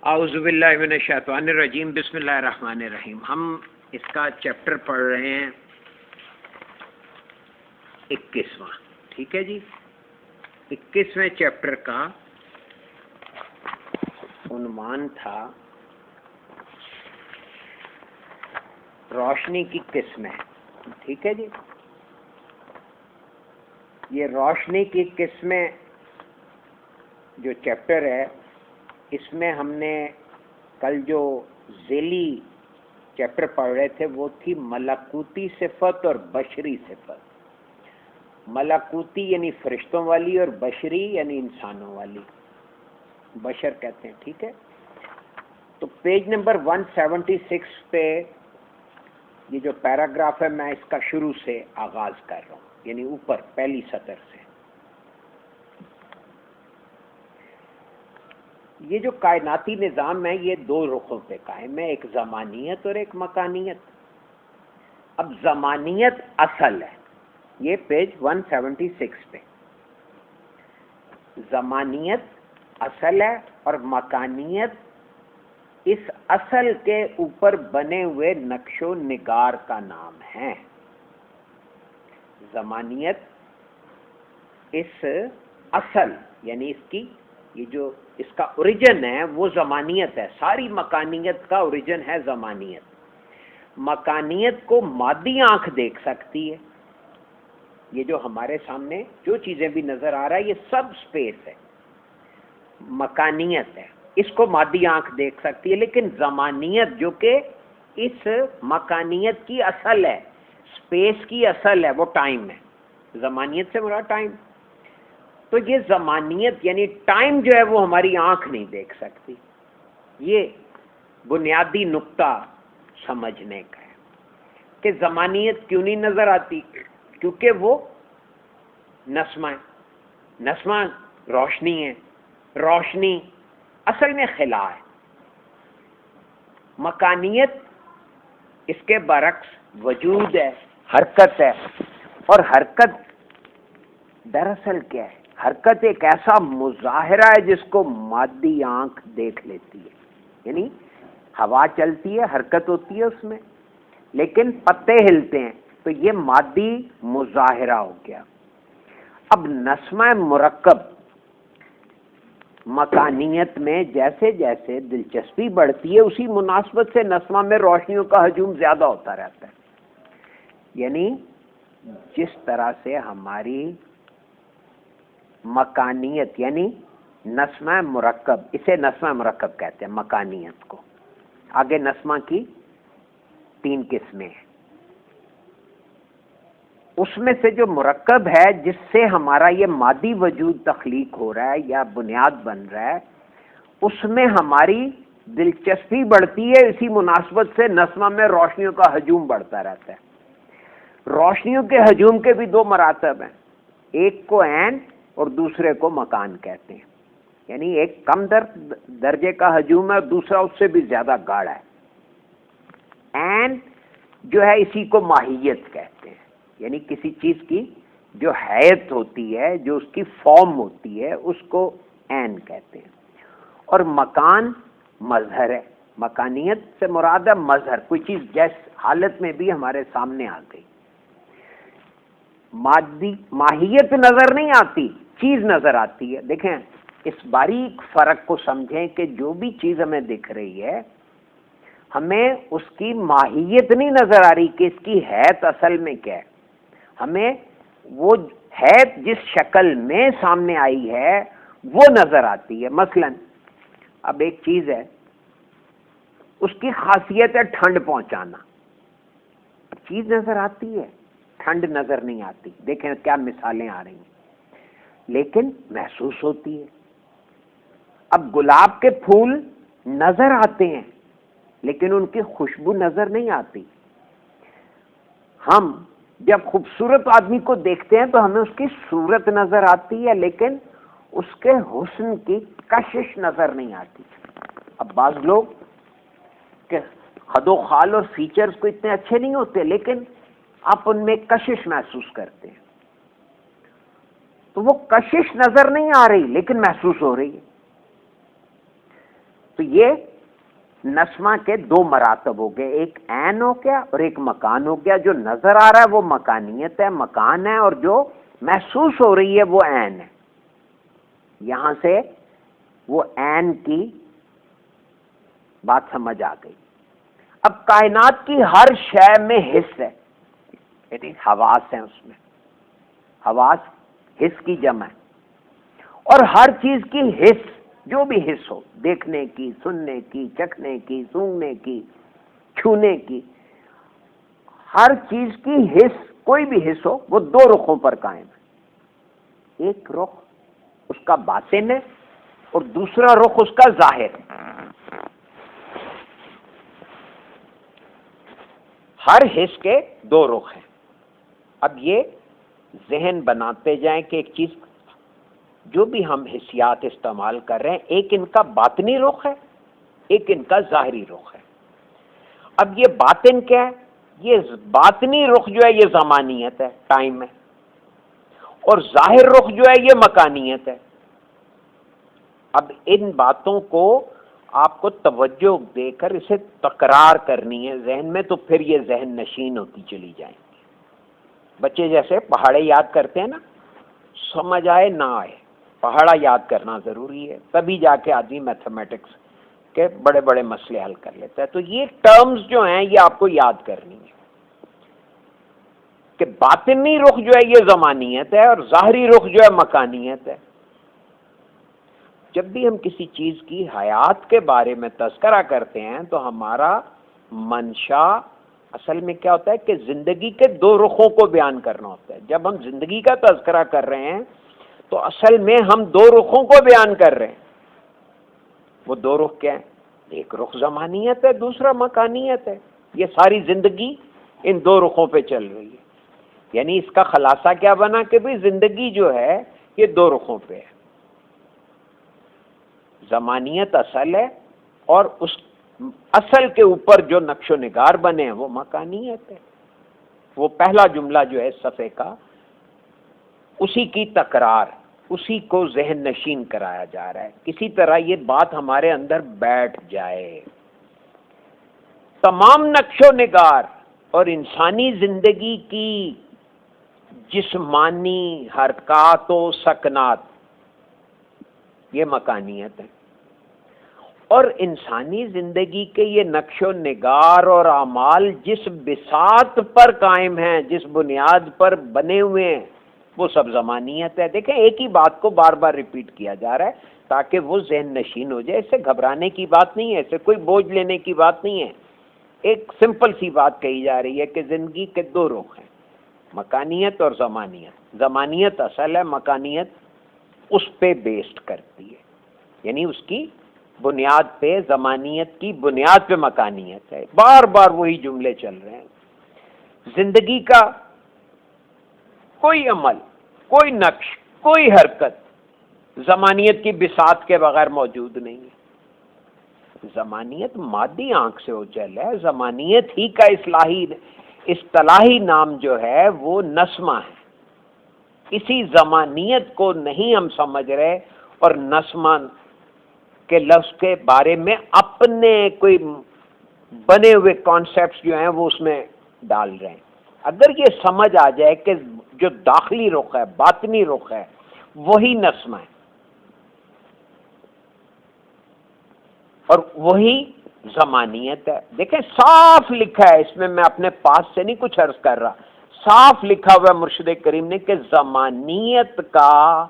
اعوذ باللہ من الشیطان الرجیم، بسم اللہ الرحمن الرحیم۔ ہم اس کا چیپٹر پڑھ رہے ہیں 21واں، ٹھیک ہے جی۔ 21ویں چیپٹر کا عنوان تھا روشنی کی قسمیں، ٹھیک ہے جی۔ یہ روشنی کی قسمیں جو چیپٹر ہے، اس میں ہم نے کل جو ذیلی چیپٹر پڑھ رہے تھے وہ تھی ملکوتی صفت اور بشری صفت۔ ملکوتی یعنی فرشتوں والی اور بشری یعنی انسانوں والی، بشر کہتے ہیں، ٹھیک ہے۔ تو پیج نمبر 176 پہ یہ جو پیراگراف ہے، میں اس کا شروع سے آغاز کر رہا ہوں، یعنی اوپر پہلی سطر سے۔ یہ جو کائناتی نظام ہے یہ دو رخوں پہ قائم ہے، ایک زمانیت اور ایک مکانیت۔ اب زمانیت اصل ہے، یہ پیج 176 پہ زمانیت اصل ہے، اور مکانیت اس اصل کے اوپر بنے ہوئے نقش و نگار کا نام ہے۔ زمانیت اس اصل یعنی اس کی یہ جو اس کا اوریجن ہے وہ زمانیت ہے، ساری مکانیت کا اوریجن ہے زمانیت۔ مکانیت کو مادی آنکھ دیکھ سکتی ہے، یہ جو ہمارے سامنے جو چیزیں بھی نظر آ رہا ہے یہ سب سپیس ہے، مکانیت ہے، اس کو مادی آنکھ دیکھ سکتی ہے۔ لیکن زمانیت جو کہ اس مکانیت کی اصل ہے، سپیس کی اصل ہے، وہ ٹائم ہے۔ زمانیت سے مراد ٹائم۔ تو یہ زمانیت یعنی ٹائم جو ہے وہ ہماری آنکھ نہیں دیکھ سکتی۔ یہ بنیادی نقطہ سمجھنے کا ہے کہ زمانیت کیوں نہیں نظر آتی، کیونکہ وہ نسمہ ہے، نسمہ روشنی ہے، روشنی اصل میں خلا ہے۔ مکانیت اس کے برعکس وجود ہے، حرکت ہے، اور حرکت دراصل کیا ہے؟ حرکت ایک ایسا مظاہرہ ہے جس کو مادی آنکھ دیکھ لیتی ہے، یعنی ہوا چلتی ہے، حرکت ہوتی ہے اس میں، لیکن پتے ہلتے ہیں، تو یہ مادی مظاہرہ ہو گیا۔ اب نسمہ مرکب مکانیت میں جیسے جیسے دلچسپی بڑھتی ہے اسی مناسبت سے نسمہ میں روشنیوں کا ہجوم زیادہ ہوتا رہتا ہے۔ یعنی جس طرح سے ہماری مکانیت یعنی نسمہ مرکب، اسے نسمہ مرکب کہتے ہیں مکانیت کو۔ آگے نسمہ کی 3 قسمیں ہیں، اس میں سے جو مرکب ہے جس سے ہمارا یہ مادی وجود تخلیق ہو رہا ہے یا بنیاد بن رہا ہے، اس میں ہماری دلچسپی بڑھتی ہے، اسی مناسبت سے نسمہ میں روشنیوں کا ہجوم بڑھتا رہتا ہے۔ روشنیوں کے ہجوم کے بھی 2 مراتب ہیں، ایک کو عین اور دوسرے کو مکان کہتے ہیں۔ یعنی ایک کم درجے کا ہجوم ہے اور دوسرا اس سے بھی زیادہ گاڑھا ہے۔ عین جو ہے اسی کو ماہیت کہتے ہیں، یعنی کسی چیز کی جو حیت ہوتی ہے، جو اس کی فارم ہوتی ہے، اس کو عین کہتے ہیں۔ اور مکان مظہر ہے، مکانیت سے مراد ہے مظہر، کوئی چیز جس حالت میں بھی ہمارے سامنے آ گئی۔ ماہیت نظر نہیں آتی، چیز نظر آتی ہے۔ دیکھیں اس باریک فرق کو سمجھیں کہ جو بھی چیز ہمیں دکھ رہی ہے، ہمیں اس کی ماہیت نہیں نظر آ رہی کہ اس کی حیت اصل میں کیا ہے، ہمیں وہ حیت جس شکل میں سامنے آئی ہے وہ نظر آتی ہے۔ مثلا اب ایک چیز ہے، اس کی خاصیت ہے ٹھنڈ پہنچانا، چیز نظر آتی ہے، ٹھنڈ نظر نہیں آتی۔ دیکھیں کیا مثالیں آ رہی ہیں، لیکن محسوس ہوتی ہے۔ اب گلاب کے پھول نظر آتے ہیں لیکن ان کی خوشبو نظر نہیں آتی۔ ہم جب خوبصورت آدمی کو دیکھتے ہیں تو ہمیں اس کی صورت نظر آتی ہے لیکن اس کے حسن کی کشش نظر نہیں آتی۔ اب بعض لوگ کہ خد و خال اور فیچرز کو اتنے اچھے نہیں ہوتے لیکن آپ ان میں کشش محسوس کرتے ہیں، تو وہ کشش نظر نہیں آ رہی لیکن محسوس ہو رہی ہے۔ تو یہ نسمہ کے دو مراتب ہو گئے، ایک عین ہو گیا اور ایک مکان ہو گیا۔ جو نظر آ رہا ہے وہ مکانیت ہے، مکان ہے، اور جو محسوس ہو رہی ہے وہ عین ہے۔ یہاں سے وہ عین کی بات سمجھ آ گئی۔ اب کائنات کی ہر شے میں حس ہے، یعنی حواس ہیں، اس میں حواس حس کی جمع ہے، اور ہر چیز کی حس، جو بھی حس ہو، دیکھنے کی، سننے کی، چکھنے کی، سونگنے کی، چھونے کی، ہر چیز کی حس، کوئی بھی حس ہو، وہ دو رخوں پر قائم ہے۔ ایک رخ اس کا باطن ہے اور دوسرا رخ اس کا ظاہر ہے۔ ہر حس کے دو رخ ہیں۔ اب یہ ذہن بناتے جائیں کہ ایک چیز، جو بھی ہم حسیات استعمال کر رہے ہیں، ایک ان کا باطنی رخ ہے، ایک ان کا ظاہری رخ ہے۔ اب یہ باطن کیا ہے؟ یہ باطنی رخ جو ہے یہ زمانیت ہے، ٹائم ہے، اور ظاہر رخ جو ہے یہ مکانیت ہے۔ اب ان باتوں کو آپ کو توجہ دے کر اسے تکرار کرنی ہے ذہن میں، تو پھر یہ ذہن نشین ہوتی چلی جائیں گی۔ بچے جیسے پہاڑے یاد کرتے ہیں نا، سمجھ آئے نہ آئے، پہاڑا یاد کرنا ضروری ہے، تبھی جا کے آدمی میتھمیٹکس کے بڑے بڑے مسئلے حل کر لیتا ہے۔ تو یہ ٹرمز جو ہیں یہ آپ کو یاد کرنی ہے کہ باطنی رخ جو ہے یہ زمانیت ہے اور ظاہری رخ جو ہے مکانیت ہے۔ جب بھی ہم کسی چیز کی حیات کے بارے میں تذکرہ کرتے ہیں تو ہمارا منشا اصل میں کیا ہوتا ہے کہ زندگی کے دو رخوں کو بیان کرنا ہوتا ہے۔ جب ہم زندگی کا تذکرہ کر رہے ہیں تو اصل میں ہم دو رخوں کو بیان کر رہے ہیں۔ وہ دو رخ کیا ہیں؟ ایک رخ زمانیت ہے، دوسرا مکانیت ہے۔ یہ ساری زندگی ان دو رخوں پہ چل رہی ہے۔ یعنی اس کا خلاصہ کیا بنا کہ بھئی زندگی جو ہے یہ دو رخوں پہ ہے۔ زمانیت اصل ہے، اور اس اصل کے اوپر جو نقش و نگار بنے ہیں وہ مکانیت ہے۔ وہ پہلا جملہ جو ہے صفحے کا، اسی کی تکرار، اسی کو ذہن نشین کرایا جا رہا ہے، کسی طرح یہ بات ہمارے اندر بیٹھ جائے۔ تمام نقش و نگار اور انسانی زندگی کی جسمانی حرکات و سکنات یہ مکانیت ہے، اور انسانی زندگی کے یہ نقش و نگار اور اعمال جس بساط پر قائم ہیں، جس بنیاد پر بنے ہوئے ہیں، وہ سب زمانیت ہے۔ دیکھیں ایک ہی بات کو بار بار ریپیٹ کیا جا رہا ہے تاکہ وہ ذہن نشین ہو جائے۔ اس سے گھبرانے کی بات نہیں ہے، اس سے کوئی بوجھ لینے کی بات نہیں ہے۔ ایک سمپل سی بات کہی جا رہی ہے کہ زندگی کے دو رخ ہیں، مکانیت اور زمانیت۔ زمانیت اصل ہے، مکانیت اس پہ بیسڈ کرتی ہے، یعنی اس کی بنیاد پہ، زمانیت کی بنیاد پہ مکانیت ہے۔ بار بار وہی جملے چل رہے ہیں۔ زندگی کا کوئی عمل، کوئی نقش، کوئی حرکت زمانیت کی بساط کے بغیر موجود نہیں ہے۔ زمانیت مادی آنکھ سے اوجھل ہے۔ زمانیت ہی کا اصطلاحی نام جو ہے وہ نسمہ ہے۔ اسی زمانیت کو نہیں ہم سمجھ رہے اور نسمہ کے لفظ کے بارے میں اپنے کوئی بنے ہوئے کانسیپٹس جو ہیں وہ اس میں ڈال رہے ہیں۔ اگر یہ سمجھ آ جائے کہ جو داخلی رخ ہے، باطنی رخ ہے، وہی نسمہ ہے اور وہی زمانیت ہے۔ دیکھیں صاف لکھا ہے اس میں، میں اپنے پاس سے نہیں کچھ عرض کر رہا، صاف لکھا ہوا ہے مرشد کریم نے کہ زمانیت کا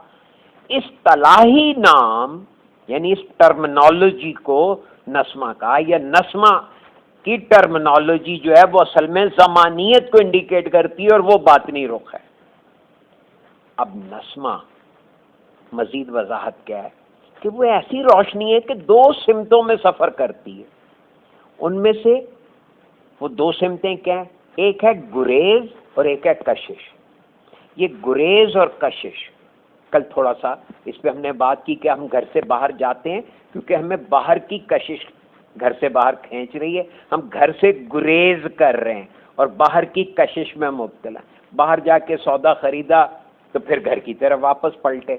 اصطلاحی نام، یعنی اس ٹرمنالوجی کو نسمہ کا، یا نسمہ کی ٹرمنالوجی جو ہے وہ اصل میں زمانیت کو انڈیکیٹ کرتی ہے اور وہ باطنی رخ ہے۔ اب نسمہ مزید وضاحت کیا ہے کہ وہ ایسی روشنی ہے کہ دو سمتوں میں سفر کرتی ہے۔ ان میں سے وہ دو سمتیں کیا ہیں؟ ایک ہے گریز اور ایک ہے کشش۔ یہ گریز اور کشش، کل تھوڑا سا اس پہ ہم نے بات کی کہ ہم گھر سے باہر جاتے ہیں کیونکہ ہمیں باہر کی کشش گھر سے باہر کھینچ رہی ہے، ہم گھر سے گریز کر رہے ہیں اور باہر کی کشش میں مبتلا۔ باہر جا کے سودا خریدا تو پھر گھر کی طرف واپس پلٹے۔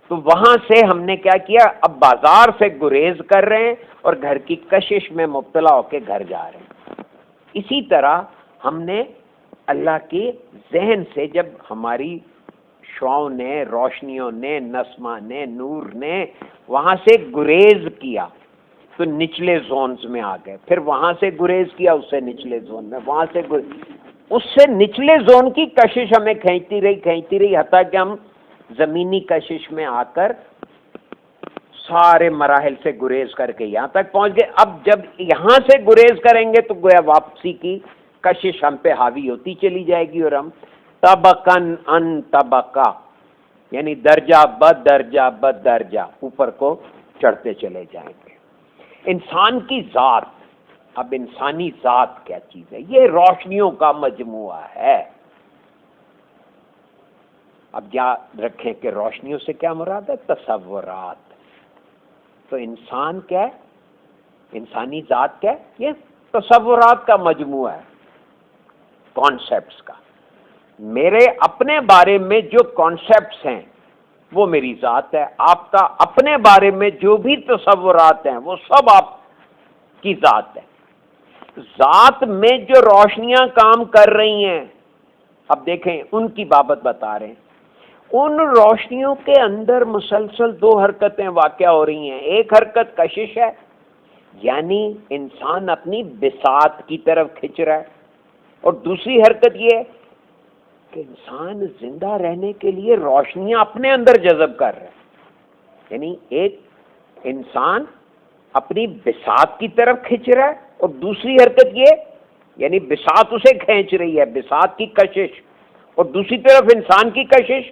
تو وہاں سے ہم نے کیا کیا، اب بازار سے گریز کر رہے ہیں اور گھر کی کشش میں مبتلا ہو کے گھر جا رہے ہیں۔ اسی طرح ہم نے اللہ کے ذہن سے، جب ہماری شعاؤں نے، روشنیوں نے، نسمہ نے، نور نے وہاں سے گریز کیا تو نچلے زونز میں آ گئے، پھر وہاں سے گریز کیا اس سے نچلے زون میں، وہاں سے اس سے نچلے زون کی کشش ہمیں کھینچتی رہی حتیٰ کہ ہم زمینی کشش میں آ کر سارے مراحل سے گریز کر کے یہاں تک پہنچ گئے۔ اب جب یہاں سے گریز کریں گے تو گویا واپسی کی کشش ہم پہ حاوی ہوتی چلی جائے گی، اور ہم طبقاً ان طبقہ، یعنی درجہ بد درجہ اوپر کو چڑھتے چلے جائیں گے۔ انسان کی ذات، اب انسانی ذات کیا چیز ہے؟ یہ روشنیوں کا مجموعہ ہے۔ اب یاد رکھیں کہ روشنیوں سے کیا مراد ہے؟ تصورات۔ تو انسان کیا ہے؟ انسانی ذات کیا ہے؟ یہ تصورات کا مجموعہ ہے، کانسیپٹس کا۔ میرے اپنے بارے میں جو کانسیپٹس ہیں وہ میری ذات ہے، آپ کا اپنے بارے میں جو بھی تصورات ہیں وہ سب آپ کی ذات ہے۔ ذات میں جو روشنیاں کام کر رہی ہیں، اب دیکھیں ان کی بابت بتا رہے ہیں، ان روشنیوں کے اندر مسلسل دو حرکتیں واقع ہو رہی ہیں۔ ایک حرکت کشش ہے، یعنی انسان اپنی بساط کی طرف کھنچ رہا ہے، اور دوسری حرکت یہ ہے کہ انسان زندہ رہنے کے لیے روشنیاں اپنے اندر جذب کر رہا ہے۔ یعنی ایک انسان اپنی بساط کی طرف کھنچ رہا ہے، اور دوسری حرکت یہ، یعنی بساط اسے کھینچ رہی ہے، بساط کی کشش، اور دوسری طرف انسان کی کشش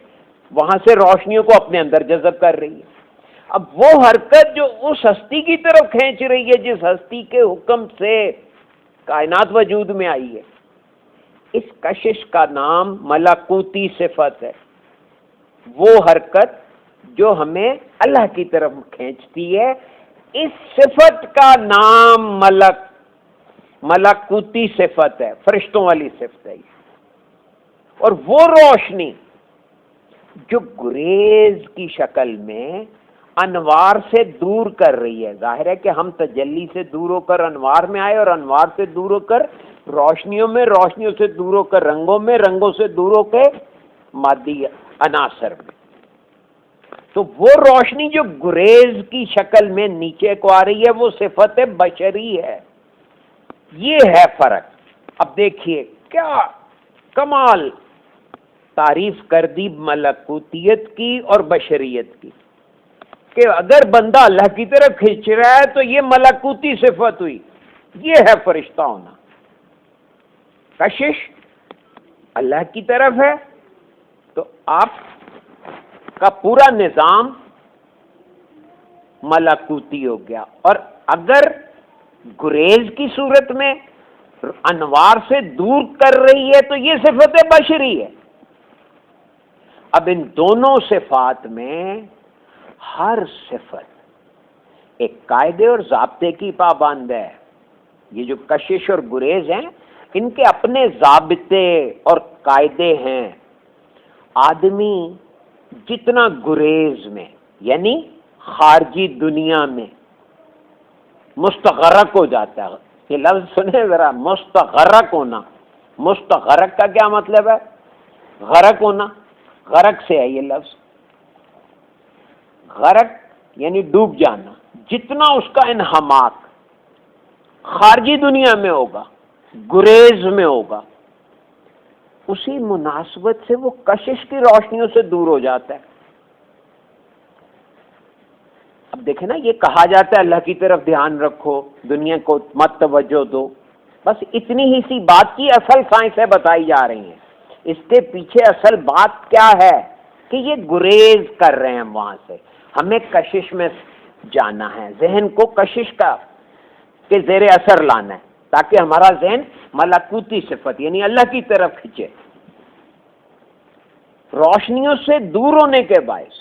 وہاں سے روشنیوں کو اپنے اندر جذب کر رہی ہے۔ اب وہ حرکت جو اس ہستی کی طرف کھینچ رہی ہے جس ہستی کے حکم سے کائنات وجود میں آئی ہے، اس کشش کا نام ملکوتی صفت ہے۔ وہ حرکت جو ہمیں اللہ کی طرف کھینچتی ہے، اس صفت کا نام ملکوتی صفت ہے، فرشتوں والی صفت ہے۔ اور وہ روشنی جو گریز کی شکل میں انوار سے دور کر رہی ہے، ظاہر ہے کہ ہم تجلی سے دور ہو کر انوار میں آئے، اور انوار سے دور ہو کر روشنیوں میں، روشنیوں سے دور ہو کر رنگوں میں، رنگوں سے دور ہو کے مادی عناصر میں۔ تو وہ روشنی جو گریز کی شکل میں نیچے کو آ رہی ہے وہ صفت بشری ہے۔ یہ ہے فرق۔ اب دیکھیے کیا کمال تعریف کر دی ملکوتیت کی اور بشریت کی، کہ اگر بندہ اللہ کی طرف کھینچ رہا ہے تو یہ ملکوتی صفت ہوئی، یہ ہے فرشتہ ہونا۔ کشش اللہ کی طرف ہے تو آپ کا پورا نظام ملکوتی ہو گیا، اور اگر گریز کی صورت میں انوار سے دور کر رہی ہے تو یہ صفت بشری ہے۔ اب ان دونوں صفات میں ہر صفت ایک قاعدے اور ضابطے کی پابند ہے۔ یہ جو کشش اور گریز ہیں ان کے اپنے ضابطے اور قاعدے ہیں۔ آدمی جتنا گریز میں، یعنی خارجی دنیا میں مستغرق ہو جاتا ہے، یہ لفظ سنیں ذرا، مستغرق ہونا۔ مستغرق کا کیا مطلب ہے؟ غرق ہونا، غرق سے ہے یہ لفظ۔ غرق یعنی ڈوب جانا۔ جتنا اس کا انہماک خارجی دنیا میں ہوگا، گریز میں ہوگا، اسی مناسبت سے وہ کشش کی روشنیوں سے دور ہو جاتا ہے۔ اب دیکھیں نا، یہ کہا جاتا ہے اللہ کی طرف دھیان رکھو، دنیا کو مت توجہ دو، بس اتنی ہی سی بات کی اصل سائنسیں بتائی جا رہی ہیں۔ اس کے پیچھے اصل بات کیا ہے کہ یہ گریز کر رہے ہیں وہاں سے، ہمیں کشش میں جانا ہے، ذہن کو کشش کا کے زیر اثر لانا ہے تاکہ ہمارا ذہن ملکوتی صفت یعنی اللہ کی طرف کھینچے۔ روشنیوں سے دور ہونے کے باعث،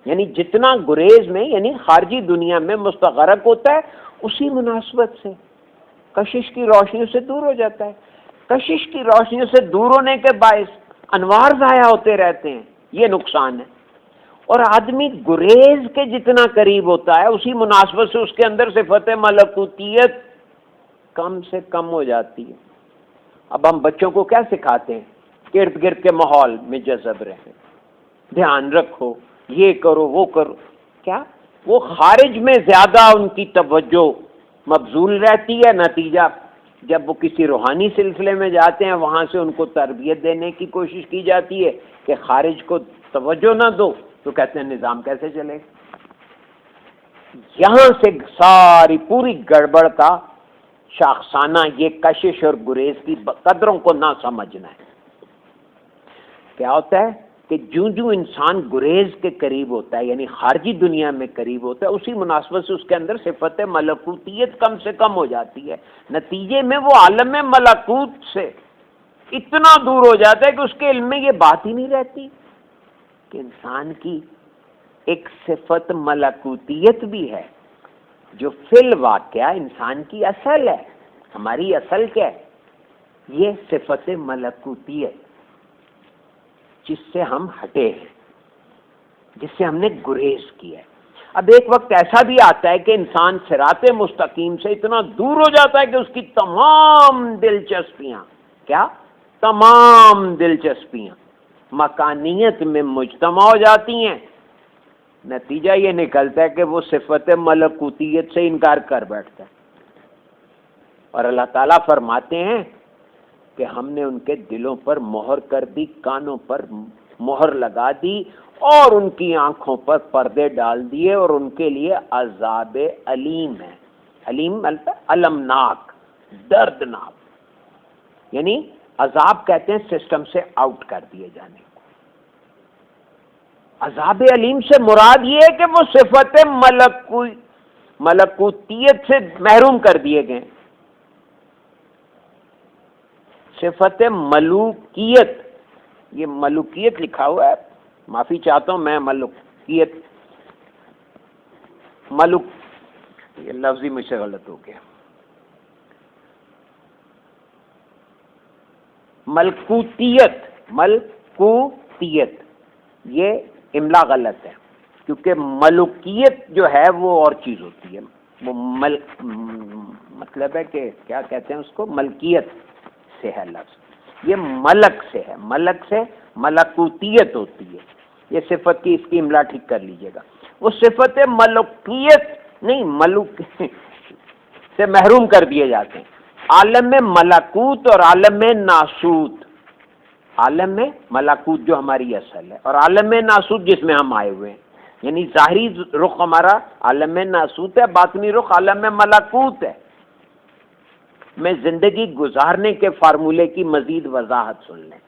یعنی جتنا گریز میں یعنی خارجی دنیا میں مستغرق ہوتا ہے، اسی مناسبت سے کشش کی روشنیوں سے دور ہو جاتا ہے۔ کشش کی روشنیوں سے دور ہونے کے باعث انوار ضائع ہوتے رہتے ہیں، یہ نقصان ہے۔ اور آدمی گریز کے جتنا قریب ہوتا ہے اسی مناسبت سے اس کے اندر صفت ملکوتیت کم سے کم ہو جاتی ہے۔ اب ہم بچوں کو کیا سکھاتے ہیں؟ کہ ارد گرد کے ماحول میں جذب رہیں، دھیان رکھو، یہ کرو وہ کرو۔ کیا وہ خارج میں زیادہ ان کی توجہ مبذول رہتی ہے، نتیجہ جب وہ کسی روحانی سلسلے میں جاتے ہیں وہاں سے ان کو تربیت دینے کی کوشش کی جاتی ہے کہ خارج کو توجہ نہ دو، تو کہتے ہیں نظام کیسے چلے گا؟ یہاں سے ساری پوری گڑبڑ کا شاخسانہ یہ کشش اور گریز کی قدروں کو نہ سمجھنا ہے۔ کیا ہوتا ہے کہ جوں جوں انسان گریز کے قریب ہوتا ہے، یعنی خارجی دنیا میں قریب ہوتا ہے، اسی مناسبت سے اس کے اندر صفت ملکوتیت کم سے کم ہو جاتی ہے۔ نتیجے میں وہ عالم ملکوت سے اتنا دور ہو جاتا ہے کہ اس کے علم میں یہ بات ہی نہیں رہتی کہ انسان کی ایک صفت ملکوتیت بھی ہے جو فی الواقعہ انسان کی اصل ہے۔ ہماری اصل کیا ہے؟ یہ صفت ملکوتیت جس سے ہم ہٹے ہیں، جس سے ہم نے گریز کیا ہے۔ اب ایک وقت ایسا بھی آتا ہے کہ انسان صراط مستقیم سے اتنا دور ہو جاتا ہے کہ اس کی تمام دلچسپیاں، کیا تمام دلچسپیاں مکانیت میں مجتمع ہو جاتی ہیں۔ نتیجہ یہ نکلتا ہے کہ وہ صفت ملکوتیت سے انکار کر بیٹھتا ہے، اور اللہ تعالیٰ فرماتے ہیں کہ ہم نے ان کے دلوں پر مہر کر دی، کانوں پر مہر لگا دی، اور ان کی آنکھوں پر پردے ڈال دیے، اور ان کے لیے عذاب علیم ہے۔ علیم المناک، دردناک، یعنی عذاب کہتے ہیں سسٹم سے آؤٹ کر دیے جانے کو۔ عذاب علیم سے مراد یہ ہے کہ وہ صفت ملکوتیت سے محروم کر دیے گئے۔ صفت ملوکیت، یہ ملوکیت لکھا ہوا ہے، معافی چاہتا ہوں میں، ملوکیت یہ لفظ ہی مجھ سے غلط ہو گیا، ملکوتیت یہ املا غلط ہے، کیونکہ ملوکیت جو ہے وہ اور چیز ہوتی ہے۔ وہ مطلب ہے کہ کیا کہتے ہیں اس کو، ملکیت سے ہے لفظ، یہ ملک سے ہے، ملک سے ملکوتیت ہوتی ہے۔ یہ صفت کی اس کی املا ٹھیک کر لیجئے گا۔ وہ صفت ملوکیت نہیں، ملوک سے محروم کر دیے جاتے ہیں۔ عالم ملکوت اور عالم ناسوت، عالم میں ملکوت جو ہماری اصل ہے، اور عالم ناسوت جس میں ہم آئے ہوئے ہیں، یعنی ظاہری رخ ہمارا عالم ناسوت ہے، باطنی رخ عالم ملکوت ہے۔ میں زندگی گزارنے کے فارمولے کی مزید وضاحت سن لیں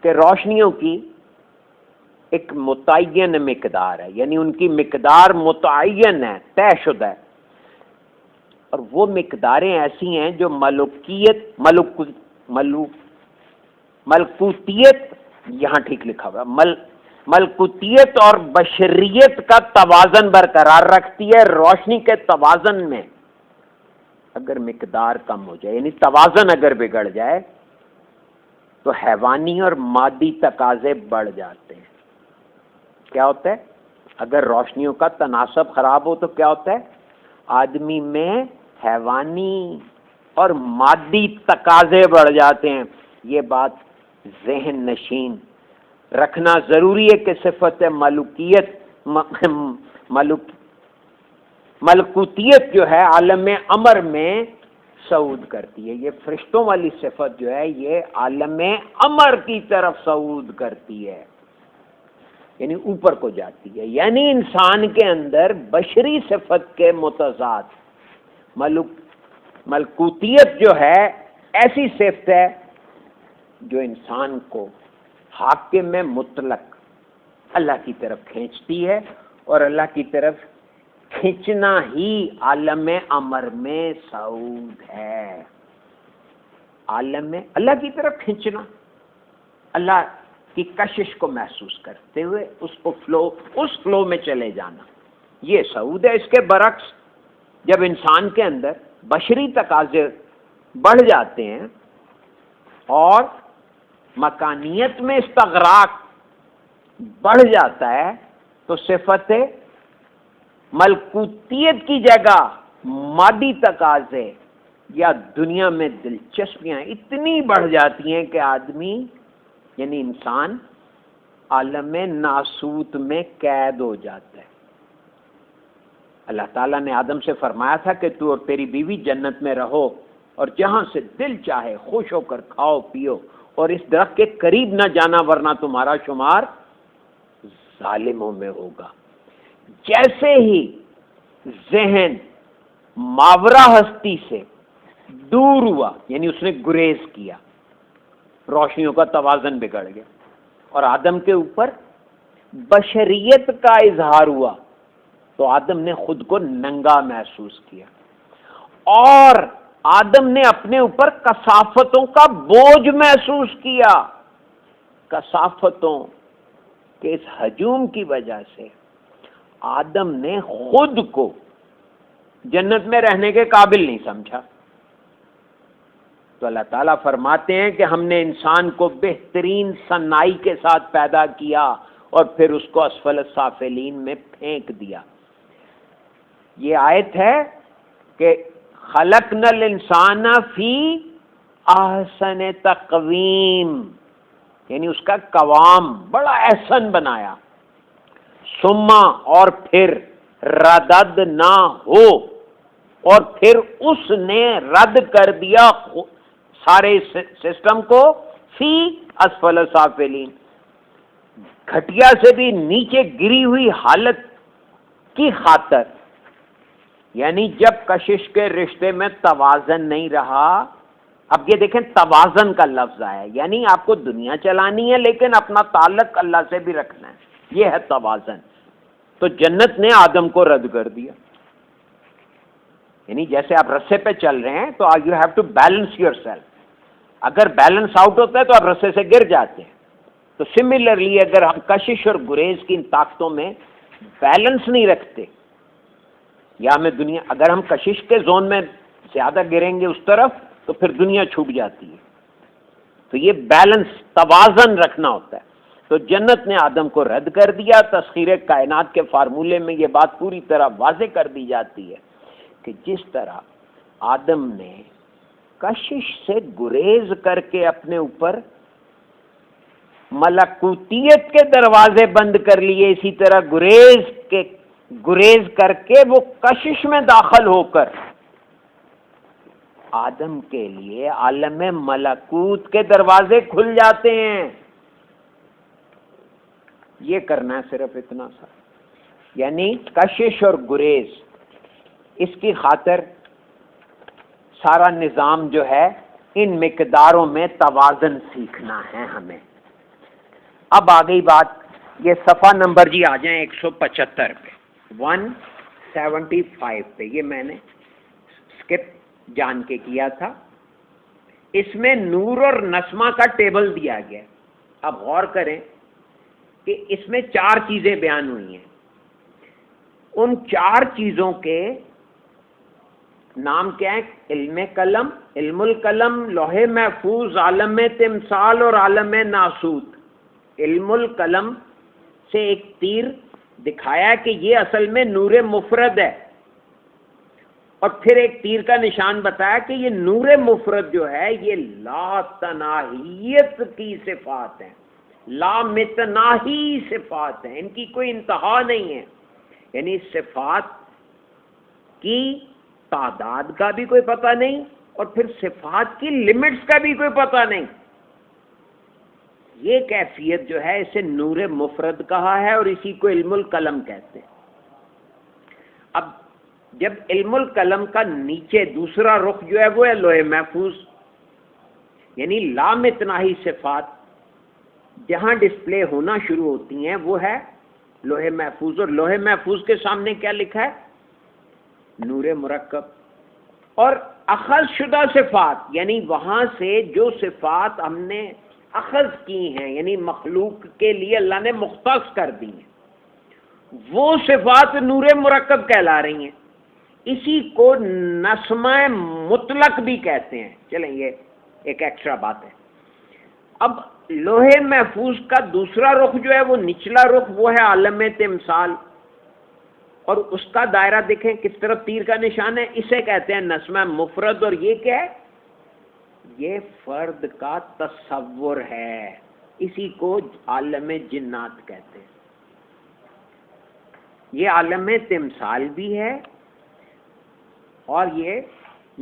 کہ روشنیوں کی ایک متعین مقدار ہے، یعنی ان کی مقدار متعین ہے، طے شدہ ہے، اور وہ مقداریں ایسی ہیں جو ملکوتیت یہاں ٹھیک لکھا ہوا ہے، ملکوتیت اور بشریت کا توازن برقرار رکھتی ہے۔ روشنی کے توازن میں اگر مقدار کم ہو جائے، یعنی توازن اگر بگڑ جائے، تو حیوانی اور مادی تقاضے بڑھ جاتے ہیں۔ کیا ہوتا ہے؟ اگر روشنیوں کا تناسب خراب ہو تو کیا ہوتا ہے؟ آدمی میں حیوانی اور مادی تقاضے بڑھ جاتے ہیں۔ یہ بات ذہن نشین رکھنا ضروری ہے کہ صفت ملکوتیت جو ہے عالم امر میں صعود کرتی ہے۔ یہ فرشتوں والی صفت جو ہے یہ عالم امر کی طرف صعود کرتی ہے، یعنی اوپر کو جاتی ہے، یعنی انسان کے اندر بشری صفت کے متضاد ملکوتیت جو ہے ایسی صفت ہے جو انسان کو حاکم مطلق اللہ کی طرف کھینچتی ہے، اور اللہ کی طرف کھینچنا ہی عالم امر میں صعود ہے۔ عالم میں اللہ کی طرف کھینچنا، اللہ کی کشش کو محسوس کرتے ہوئے اس فلو میں چلے جانا، یہ صعود ہے۔ اس کے برعکس جب انسان کے اندر بشری تقاضے بڑھ جاتے ہیں اور مکانیت میں استغراق بڑھ جاتا ہے تو صفت ملکوتیت کی جگہ مادی تقاضے یا دنیا میں دلچسپیاں اتنی بڑھ جاتی ہیں کہ آدمی یعنی انسان عالم ناسوت میں قید ہو جاتا ہے. اللہ تعالیٰ نے آدم سے فرمایا تھا کہ تو اور تیری بیوی جنت میں رہو اور جہاں سے دل چاہے خوش ہو کر کھاؤ پیو اور اس درخت کے قریب نہ جانا ورنہ تمہارا شمار ظالموں میں ہوگا. جیسے ہی ذہن ماورا ہستی سے دور ہوا یعنی اس نے گریز کیا، روشنیوں کا توازن بگڑ گیا اور آدم کے اوپر بشریت کا اظہار ہوا تو آدم نے خود کو ننگا محسوس کیا اور آدم نے اپنے اوپر کثافتوں کا بوجھ محسوس کیا. کثافتوں کے اس ہجوم کی وجہ سے آدم نے خود کو جنت میں رہنے کے قابل نہیں سمجھا. تو اللہ تعالیٰ فرماتے ہیں کہ ہم نے انسان کو بہترین صنائی کے ساتھ پیدا کیا اور پھر اس کو اسفل السافلین میں پھینک دیا. یہ آیت ہے کہ خلقنا الانسان فی احسن تقویم، یعنی اس کا قوام بڑا احسن بنایا. ثم اور پھر ردد نہ ہو اور پھر اس نے رد کر دیا سارے سسٹم کو فی اسفل السافلین، گھٹیا سے بھی نیچے گری ہوئی حالت کی خاطر. یعنی جب کشش کے رشتے میں توازن نہیں رہا. اب یہ دیکھیں توازن کا لفظ آیا یعنی آپ کو دنیا چلانی ہے لیکن اپنا تعلق اللہ سے بھی رکھنا ہے، یہ ہے توازن. تو جنت نے آدم کو رد کر دیا. یعنی جیسے آپ رسے پہ چل رہے ہیں تو you have to balance yourself. اگر بیلنس آؤٹ ہوتا ہے تو آپ رسے سے گر جاتے ہیں. تو سملرلی اگر ہم کشش اور گریز کی ان طاقتوں میں بیلنس نہیں رکھتے یا ہمیں دنیا، اگر ہم کشش کے زون میں زیادہ گریں گے اس طرف تو پھر دنیا چھوٹ جاتی ہے. تو یہ بیلنس توازن رکھنا ہوتا ہے. تو جنت نے آدم کو رد کر دیا. تسخیر کائنات کے فارمولے میں یہ بات پوری طرح واضح کر دی جاتی ہے کہ جس طرح آدم نے کشش سے گریز کر کے اپنے اوپر ملکوتیت کے دروازے بند کر لیے، اسی طرح گریز کر کے وہ کشش میں داخل ہو کر آدم کے لیے عالم ملکوت کے دروازے کھل جاتے ہیں. یہ کرنا ہے صرف اتنا سا، یعنی کشش اور گریز، اس کی خاطر سارا نظام جو ہے ان مقداروں میں توازن سیکھنا ہے ہمیں. اب آ گئی بات، یہ صفحہ نمبر جی آ جائیں 175 پہ، 175 پہ. یہ میں نے اسکپ جان کے کیا تھا. اس میں نور اور نسمہ کا ٹیبل دیا گیا. اب غور کریں کہ اس میں 4 چیزیں بیان ہوئی ہیں. ان 4 چیزوں کے نام کیا ہے؟ علم قلم، علم القلم، لوح محفوظ، عالم تمثال اور عالم ناسوت. علم القلم سے ایک تیر دکھایا کہ یہ اصل میں نور مفرد ہے اور پھر ایک تیر کا نشان بتایا کہ یہ نور مفرد جو ہے یہ لا تناہیت کی صفات ہیں، لا متناہی صفات ہیں، ان کی کوئی انتہا نہیں ہے. یعنی صفات کی تعداد کا بھی کوئی پتہ نہیں اور پھر صفات کی لمٹس کا بھی کوئی پتہ نہیں. یہ کیفیت جو ہے اسے نور مفرد کہا ہے اور اسی کو علم القلم کہتے ہیں. اب جب علم القلم کا نیچے دوسرا رخ جو ہے وہ ہے لوح محفوظ، یعنی لامتناہی صفات جہاں ڈسپلے ہونا شروع ہوتی ہیں وہ ہے لوح محفوظ. اور لوح محفوظ کے سامنے کیا لکھا ہے؟ نور مرکب. اور اخذ شدہ صفات، یعنی وہاں سے جو صفات ہم نے اخذ کی ہیں یعنی مخلوق کے لیے اللہ نے مختص کر دی ہیں، وہ صفات نور مرکب کہلا رہی ہیں. اسی کو نسمہ مطلق بھی کہتے ہیں. چلیں یہ ایک ایکسٹرا بات ہے. اب لوہے محفوظ کا دوسرا رخ جو ہے وہ نچلا رخ وہ ہے عالم تمثال، اور اس کا دائرہ دیکھیں کس طرف تیر کا نشان ہے، اسے کہتے ہیں نسمہ مفرد، اور یہ کیا ہے؟ یہ فرد کا تصور ہے، اسی کو عالم جنات کہتے ہیں۔ یہ عالم تمثال بھی ہے اور یہ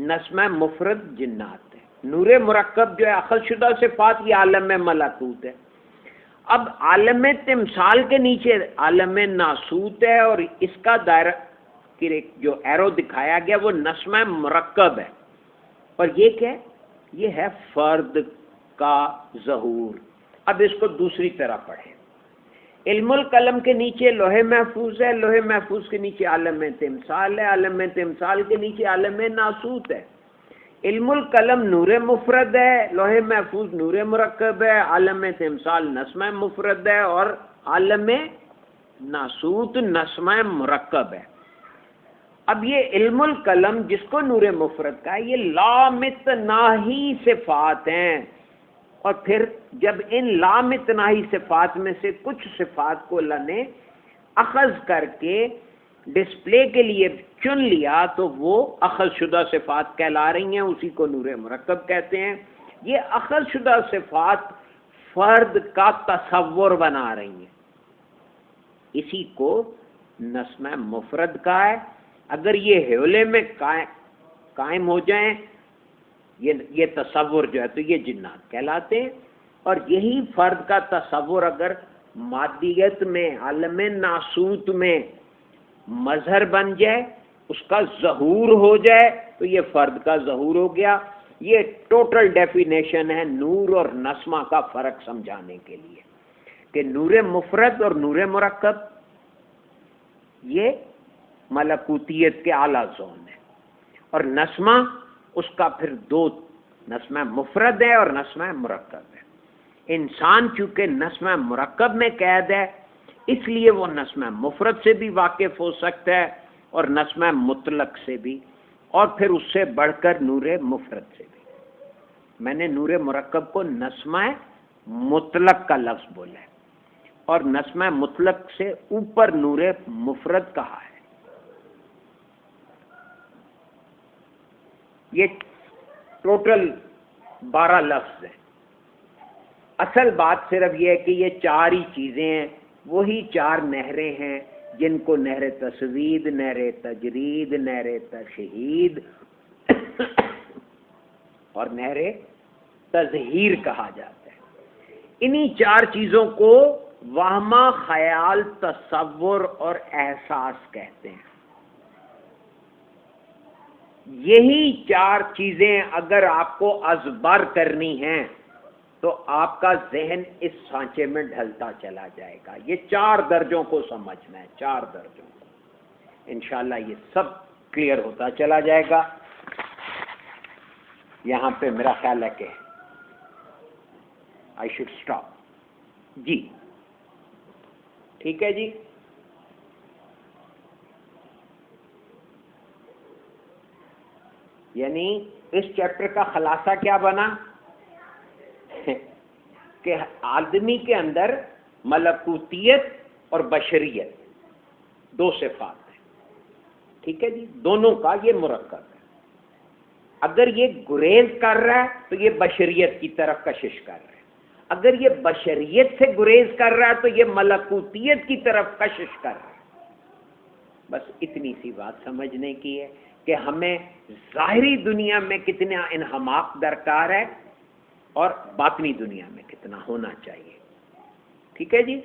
نسمہ مفرد جنات ہے۔ نور مرکب جو ہے اخذ شدہ صفات، یہ عالم ملکوت ہے۔ اب عالم تمثال کے نیچے عالم ناسوت ہے، اور اس کا دائرہ جو ایرو دکھایا گیا وہ نسمہ مرکب ہے، اور یہ کیا ہے؟ یہ ہے فرد کا ظہور۔ اب اس کو دوسری طرح پڑھیں، علم القلم کے نیچے لوح محفوظ ہے، لوح محفوظ کے نیچے عالم تمثال ہے، عالم تمثال کے نیچے عالم ناسوت ہے۔ علم القلم نور مفرد ہے، لوح محفوظ نور مرکب ہے، عالم تمثال نسمہ مفرد ہے، اور عالم ناسوت نسمہ مرکب ہے۔ اب یہ علم القلم جس کو نور مفرد کا ہے، یہ لامتناہی صفات ہیں، اور پھر جب ان لامتناہی صفات میں سے کچھ صفات کو اللہ نے اخذ کر کے ڈسپلے کے لیے چن لیا تو وہ اخذ شدہ صفات کہلا رہی ہیں، اسی کو نور مرکب کہتے ہیں۔ یہ اخذ شدہ صفات فرد کا تصور بنا رہی ہیں، اسی کو نسمہ مفرد کا ہے۔ اگر یہ حولے میں قائم ہو جائیں یہ تصور جو ہے تو یہ جنات کہلاتے ہیں، اور یہی فرد کا تصور اگر مادیت میں عالم ناسوت میں مظہر بن جائے، اس کا ظہور ہو جائے تو یہ فرد کا ظہور ہو گیا۔ یہ ٹوٹل ڈیفینیشن ہے نور اور نسمہ کا فرق سمجھانے کے لیے کہ نور مفرد اور نور مرکب یہ ملکوتیت کے اعلیٰ زون ہے، اور نسمہ اس کا پھر دو، نسمہ مفرد ہے اور نسمہ مرکب ہے۔ انسان چونکہ نسمہ مرکب میں قید ہے، اس لیے وہ نسمہ مفرد سے بھی واقف ہو سکتا ہے اور نسمہ مطلق سے بھی، اور پھر اس سے بڑھ کر نور مفرد سے بھی۔ میں نے نور مرکب کو نسمہ مطلق کا لفظ بولا ہے، اور نسمہ مطلق سے اوپر نور مفرد کہا ہے۔ یہ ٹوٹل 12 لفظ ہیں۔ اصل بات صرف یہ ہے کہ یہ 4 ہی چیزیں ہیں، وہی 4 نہریں ہیں جن کو نہر تصوید، نہر تجرید، نہر تشہید اور نہر تظہیر کہا جاتا ہے۔ انہی 4 چیزوں کو وہمہ، خیال، تصور اور احساس کہتے ہیں۔ یہی 4 چیزیں اگر آپ کو ازبر کرنی ہیں تو آپ کا ذہن اس سانچے میں ڈھلتا چلا جائے گا۔ یہ 4 درجوں کو سمجھنا ہے، 4 درجوں کو، انشاءاللہ یہ سب کلیئر ہوتا چلا جائے گا۔ یہاں پہ میرا خیال ہے کہ آئی شوڈ اسٹاپ۔ جی ٹھیک ہے جی، یعنی اس چیپٹر کا خلاصہ کیا بنا کہ آدمی کے اندر ملکوتیت اور بشریت 2 صفات ہیں، ٹھیک ہے جی، دونوں کا یہ مرکب ہے۔ اگر یہ گریز کر رہا ہے تو یہ بشریت کی طرف کشش کر رہا ہے، اگر یہ بشریت سے گریز کر رہا ہے تو یہ ملکوتیت کی طرف کشش کر رہا ہے۔ بس اتنی سی بات سمجھنے کی ہے کہ ہمیں ظاہری دنیا میں کتنا انہماک درکار ہے اور باطنی دنیا میں کتنا ہونا چاہیے، ٹھیک ہے جی۔